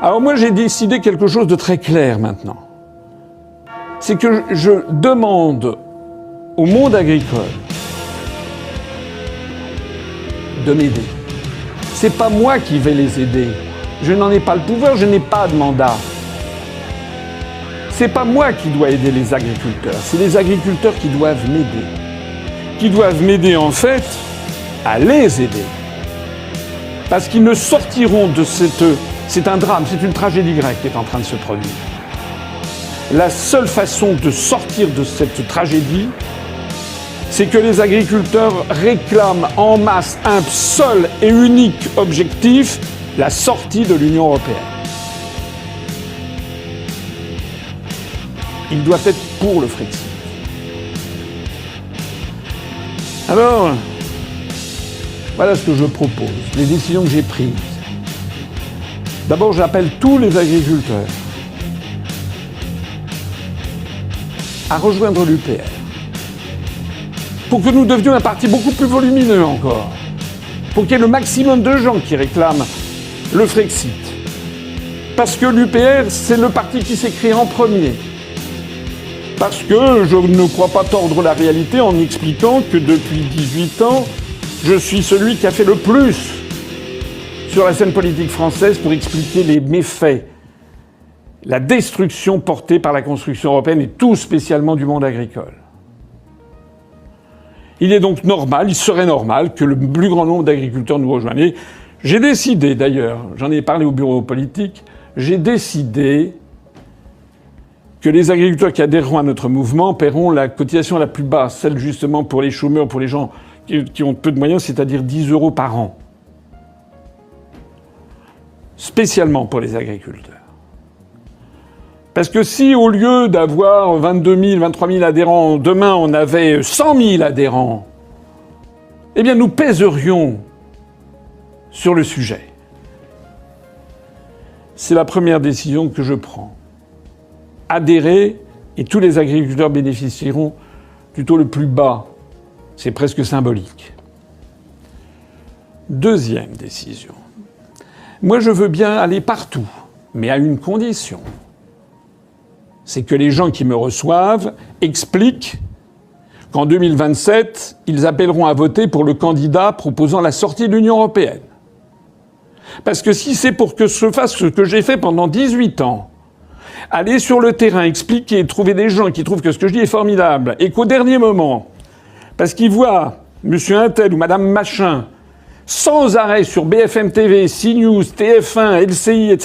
Alors moi, j'ai décidé quelque chose de très clair maintenant. C'est que je demande au monde agricole de m'aider. C'est pas moi qui vais les aider. Je n'en ai pas le pouvoir, je n'ai pas de mandat. C'est pas moi qui dois aider les agriculteurs, c'est les agriculteurs qui doivent m'aider. Qui doivent m'aider en fait à les aider. Parce qu'ils ne sortiront de cette... C'est un drame, c'est une tragédie grecque qui est en train de se produire. La seule façon de sortir de cette tragédie, c'est que les agriculteurs réclament en masse un seul et unique objectif, la sortie de l'Union européenne. Ils doivent être pour le Frexit. Alors, voilà ce que je propose, les décisions que j'ai prises. D'abord, j'appelle tous les agriculteurs à rejoindre l'UPR pour que nous devenions un parti beaucoup plus volumineux encore, pour qu'il y ait le maximum de gens qui réclament le Frexit. Parce que l'UPR, c'est le parti qui s'est créé en premier. Parce que je ne crois pas tordre la réalité en expliquant que depuis 18 ans, je suis celui qui a fait le plus sur la scène politique française pour expliquer les méfaits, la destruction portée par la construction européenne et tout spécialement du monde agricole. Il est donc normal, il serait normal que le plus grand nombre d'agriculteurs nous rejoignent. Et j'ai décidé d'ailleurs, j'en ai parlé au bureau politique, j'ai décidé que les agriculteurs qui adhéreront à notre mouvement paieront la cotisation la plus basse, celle justement pour les chômeurs, pour les gens qui ont peu de moyens, c'est-à-dire 10 € par an. Spécialement pour les agriculteurs. Parce que si au lieu d'avoir 22 000, 23 000 adhérents, demain on avait 100 000 adhérents, eh bien nous pèserions sur le sujet. C'est la première décision que je prends. Adhérer et tous les agriculteurs bénéficieront du taux le plus bas. C'est presque symbolique. Deuxième décision. Moi, je veux bien aller partout, mais à une condition. C'est que les gens qui me reçoivent expliquent qu'en 2027, ils appelleront à voter pour le candidat proposant la sortie de l'Union européenne. Parce que si c'est pour que je fasse ce que j'ai fait pendant 18 ans, aller sur le terrain, expliquer, trouver des gens qui trouvent que ce que je dis est formidable, et qu'au dernier moment, parce qu'ils voient monsieur Untel ou madame Machin, sans arrêt sur BFM TV, CNews, TF1, LCI, etc.,